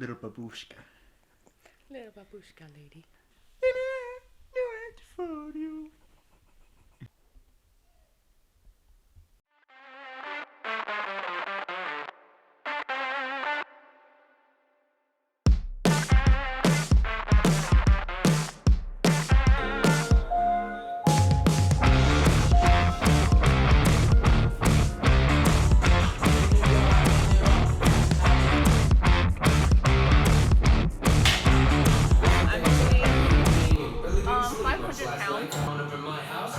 Little babushka. Little babushka lady. Do it for you. I'm doing 500 pounds.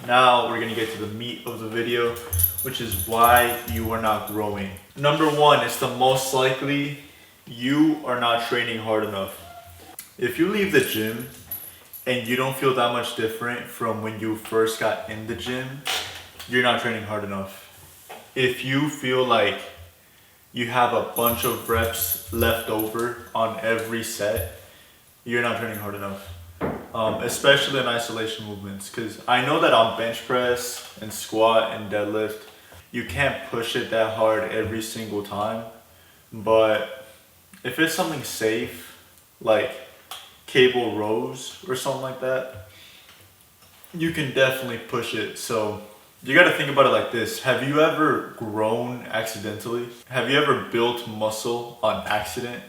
Now we're gonna get to the meat of the video, which is why you are not growing. Number one, it's the most likely you are not training hard enough. If you leave the gym and you don't feel that much different from when you first got in the gym, you're not training hard enough. If you feel like you have a bunch of reps left over on every set, you're not training hard enough. Especially in isolation movements, because I know that on bench press and squat and deadlift, you can't push it that hard every single time. But if it's something safe, like cable rows or something like that, you can definitely push it so You gotta think about it like this. Have you ever grown accidentally? Have you ever built muscle on accident?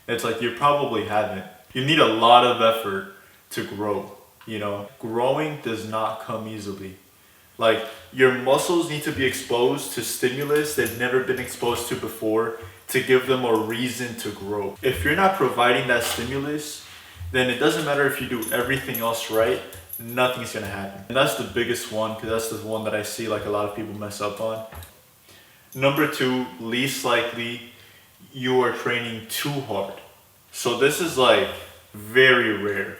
It's like you probably haven't. You need a lot of effort to grow, you know? Growing does not come easily. Like, your muscles need to be exposed to stimulus they've never been exposed to before to give them a reason to grow. If you're not providing that stimulus, then it doesn't matter if you do everything else right, nothing's gonna happen. And that's the biggest one, because that's the one that I see like a lot of people mess up on. Number 2, least likely, you are training too hard. So this is like very rare,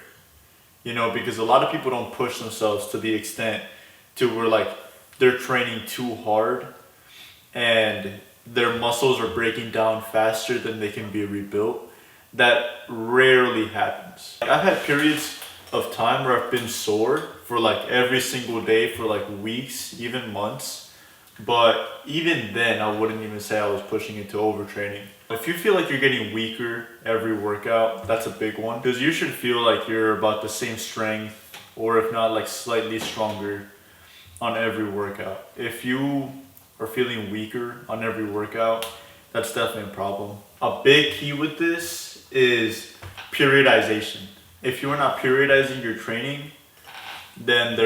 you know, because a lot of people don't push themselves to the extent to where like they're training too hard and their muscles are breaking down faster than they can be rebuilt. That rarely happens. I've had periods of time where I've been sore for like every single day for like weeks, even months. But even then, I wouldn't even say I was pushing it to overtraining. If you feel like you're getting weaker every workout, that's a big one. Because you should feel like you're about the same strength, or if not like slightly stronger on every workout. If you are feeling weaker on every workout, that's definitely a problem. A big key with this is periodization. If you are not periodizing your training, then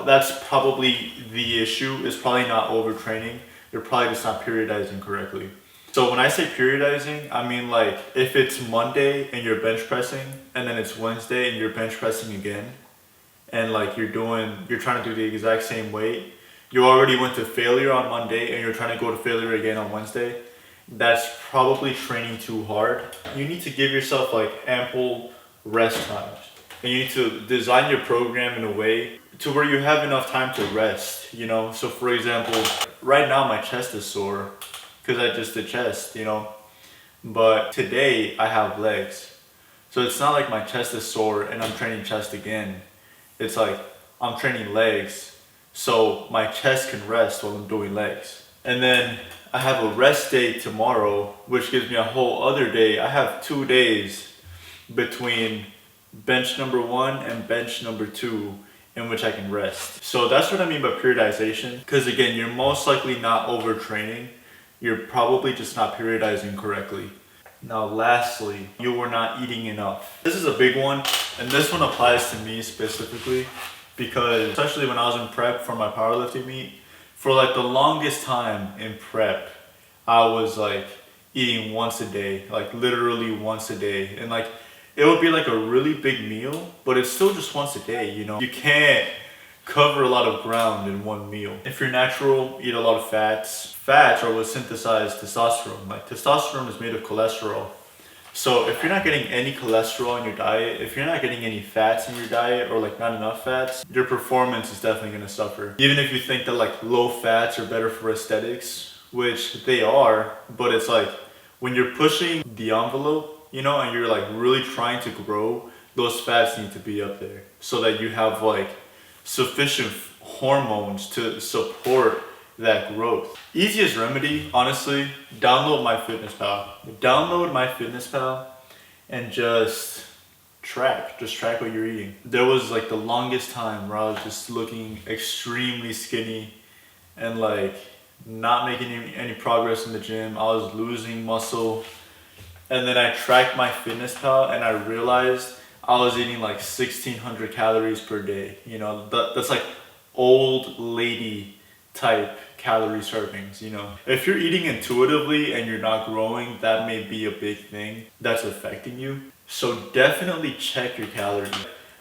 that's probably the issue. Is probably not overtraining. You're probably just not periodizing correctly. So when I say periodizing, I mean like if it's Monday and you're bench pressing, and then it's Wednesday and you're bench pressing again, and like you're trying to do the exact same weight. You already went to failure on Monday and you're trying to go to failure again on Wednesday. That's probably training too hard. You need to give yourself like ample rest times. And you need to design your program in a way to where you have enough time to rest, you know? So for example, right now my chest is sore because I just did chest, you know? But today I have legs. So it's not like my chest is sore and I'm training chest again. It's like I'm training legs, so my chest can rest while I'm doing legs. And then I have a rest day tomorrow, which gives me a whole other day. I have 2 days between bench number 1 and bench number 2 in which I can rest. So that's what I mean by periodization. Because again, you're most likely not overtraining. You're probably just not periodizing correctly. Now lastly, you were not eating enough. This is a big one, and this one applies to me specifically because especially when I was in prep for my powerlifting meet, for like the longest time in prep, I was like eating once a day, like literally once a day. And like it would be like a really big meal, but it's still just once a day, you know? You can't cover a lot of ground in one meal. If you're natural, eat a lot of fats. Fats are what synthesize testosterone. Like testosterone is made of cholesterol. So if you're not getting any cholesterol in your diet, if you're not getting any fats in your diet or like not enough fats, your performance is definitely gonna suffer. Even if you think that like low fats are better for aesthetics, which they are, but it's like when you're pushing the envelope, you know, and you're like really trying to grow, those fats need to be up there so that you have like sufficient hormones to support that growth. Easiest remedy, honestly, download MyFitnessPal. Download MyFitnessPal and just track what you're eating. There was like the longest time where I was just looking extremely skinny and like not making any progress in the gym. I was losing muscle. And then I tracked MyFitnessPal and I realized I was eating like 1,600 calories per day. You know, that's like old lady type calorie servings, you know. If you're eating intuitively and you're not growing, that may be a big thing that's affecting you. So definitely check your calories.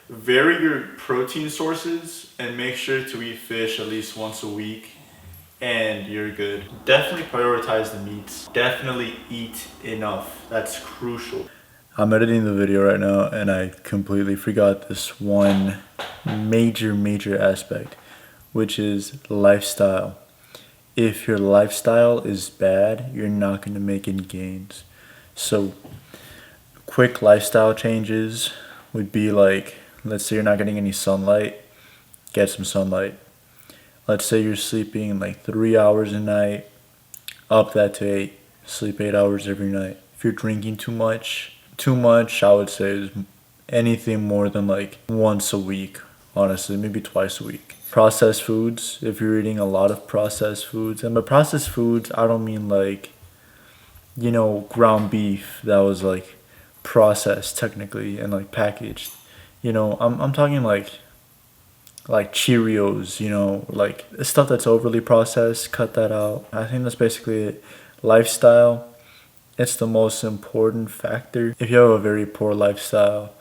Vary your protein sources and make sure to eat fish at least once a week and you're good. Definitely prioritize the meats. Definitely eat enough. That's crucial. I'm editing the video right now and I completely forgot this one major aspect, which is lifestyle. If your lifestyle is bad, you're not going to make any gains. So quick lifestyle changes would be like, let's say you're not getting any sunlight, get some sunlight. Let's say you're sleeping like 3 hours a night, up that to 8, sleep 8 hours every night. If you're drinking too much I would say is anything more than like once a week honestly, maybe twice a week. Processed foods, if you're eating a lot of processed foods, and by processed foods, I don't mean like, you know, ground beef that was like processed technically and like packaged. You know, I'm talking like Cheerios, you know, like stuff that's overly processed, cut that out. I think that's basically it. Lifestyle, it's the most important factor. If you have a very poor lifestyle,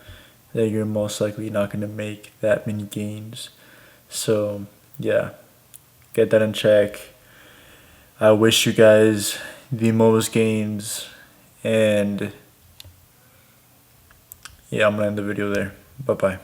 then you're most likely not going to make that many gains. So, yeah, get that in check. I wish you guys the most gains, and yeah, I'm gonna end the video there. Bye bye.